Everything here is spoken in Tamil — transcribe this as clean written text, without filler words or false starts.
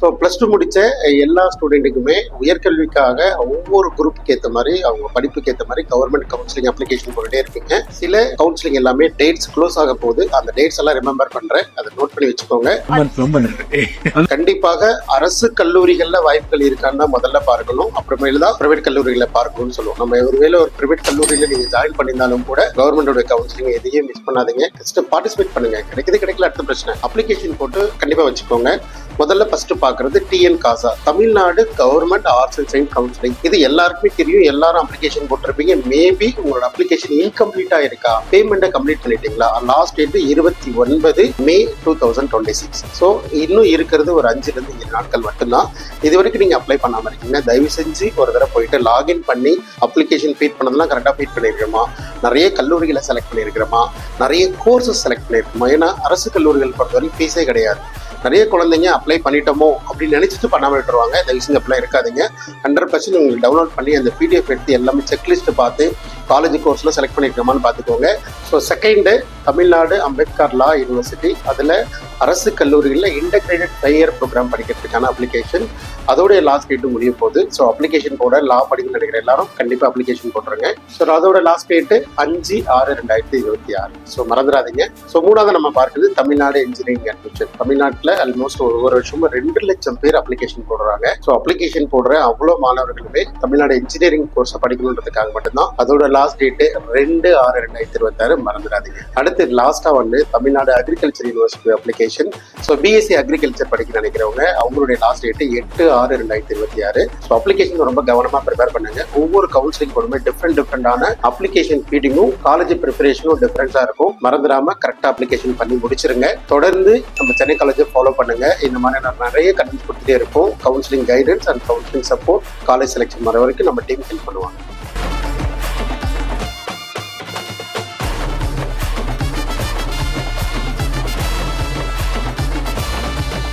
ஸோ ப்ளஸ் டூ முடிச்ச எல்லா ஸ்டூடெண்ட்டுக்குமே உயர்கல்விக்காக ஒவ்வொரு குரூப்புக்கு ஏற்ற மாதிரி அவங்க படிப்புக்கு ஏற்ற மாதிரி கவர்மெண்ட் கவுன்சிலிங் அப்ளிகேஷன் போட்டுட்டே இருப்பீங்க. சில கவுன்சிலிங் எல்லாமே டேட்ஸ் க்ளோஸ் ஆக போகுது. அந்த டேட்ஸ் எல்லாம் ரிமெம்பர் பண்றேன், அதை நோட் பண்ணி வச்சுக்கோங்க. கண்டிப்பாக அரசு கல்லூரிகள்ல வாய்ப்புகள் இருக்கான்னு முதல்ல பார்க்கணும், அப்புறமேல தான் பிரைவேட் கல்லூரிகளை பார்க்கணும்னு சொல்லுவோம். நம்ம ஒருவேளை ஒரு பிரைவேட் கல்லூரியில நீங்க ஜாயின் பண்ணியிருந்தாலும் கூட கவர்மெண்டோட கவுன்சிலிங் எதையும் மிஸ் பண்ணாதீங்க. ஜஸ்ட் பார்ட்டிசிபேட் பண்ணுங்க. கிடைக்குது கிடைக்கல அடுத்த பிரச்சனை. அப்ளிகேஷன் போட்டு கண்டிப்பா வச்சுக்கோங்க. முதல்ல ஃபர்ஸ்ட் பாக்குறது TN Gaza, Tamil Nadu government arts and science counselling. இது எல்லாருக்குமே தெரியும், எல்லாரும் அப்ளிகேஷன் போட்டிருப்பீங்க. மேபி உங்களோட அப்ளிகேஷன் இன்கம்ப்ளீட்டா இருக்கா, பேமெண்ட்டை கம்ப்ளீட் பண்ணிட்டீங்களா? லாஸ்ட் டேட் 29 மே 2026. ஸோ இன்னும் இருக்கிறது ஒரு 5 to 7 நாட்கள் மட்டும்தான். இது வரைக்கும் நீங்க அப்ளை பண்ணாம இருக்கீங்க, தயவு செஞ்சு ஒரு தடவை போயிட்டு லாகின் பண்ணி அப்ளிகேஷன் ஃபீட் பண்ணதெல்லாம் கரெக்டாக ஃபீட் பண்ணியிருக்கிறோமா, நிறைய கல்லூரிகளை செலக்ட் பண்ணியிருக்கிறோமா, நிறைய கோர்சஸ் செலக்ட் பண்ணியிருக்கோமா. ஏன்னா அரசு கல்லூரிகள் பொறுத்தவரைக்கும் ஃபீஸே கிடையாது. நிறைய குழந்தைங்க அப்ளை பண்ணிட்டோமோ அப்படின்னு நினைச்சிட்டு பண்ணாமல் விட்டுருவாங்க. தயவு செஞ்சு அப்ளை இருக்காதீங்க. 100% உங்களுக்கு டவுன்லோட் பண்ணி அந்த பிடிஎஃப் எடுத்து எல்லாமே செக்லிஸ்ட் பார்த்து காலேஜ் கோர்ஸ்ல செலக்ட் பண்ணிருக்கோமான்னு பார்த்துக்கோங்க. ஸோ செகண்ட், தமிழ்நாடு அம்பேத்கர் லா யூனிவர்சிட்டி, அதில் அரசு கல்லூரிகளில் இன்டகிரேட்டட் ஃபையர் ப்ரோக்ராம் படிக்கிறதுக்கான அப்ளிகேஷன், அதோடைய லாஸ்ட் டேட்டு முடிய போகுது. ஸோ அப்ளிகேஷன் போட லா படிக்க நினைக்கிற எல்லாரும் கண்டிப்பாக அப்ளிகேஷன் போட்டுருங்க. ஸோ அதோட லாஸ்ட் டேட்டு 5/6/2026. ஸோ மறந்துடாதீங்க. ஸோ மூணாவது நம்ம பார்க்குறது தமிழ்நாடு இன்ஜினியரிங் அட்மிஷன். தமிழ்நாட்டில் ஆல்மோஸ்ட் ஒரு வருஷமும் 2 லட்சம் பேர் அப்ளிகேஷன் போடுறாங்க. ஸோ அப்ளிகேஷன் போடுற அவ்வளோ மாணவர்களுமே தமிழ்நாடு இன்ஜினியரிங் கோர்ஸை படிக்கணுன்றதுக்காக மட்டும்தான். அதோட லாஸ்ட் டேட்டு 2/6/2026. மறந்துடாதீங்க. அடுத்து லாஸ்டா Tamil Nadu agriculture university application. So BSc agriculture படிக்க நினைக்கிறவங்க அவங்களுடைய லாஸ்ட் டேட்டு 8/6/2026. ஸோ அப்ளிகேஷன் ரொம்ப கவனமா ப்ரிப்பேர் பண்ணுங்க. ஒவ்வொரு கவுன்சிலிங் போடுமே டிஃப்ரெண்டான அப்ளிகேஷன் ஃபீடிங்கும் காலேஜ் ப்ரிப்பரேஷனும் டிஃப்ரெண்டா இருக்கும். மறந்துடாம கரெக்டா அப்ளிகேஷன் பண்ணி முடிச்சிருங்க. தொடர்ந்து நம்ம சென்னை காலேஜை ஃபாலோ பண்ணுங்க. இந்த மாதிரி நான் நிறைய கண்டென்ட் கொடுத்துட்டே இருப்போம். Counselling guidance and counselling support, college selection வர வரைக்கும் நம்ம டீம் ஹெல்ப் பண்ணுவாங்க.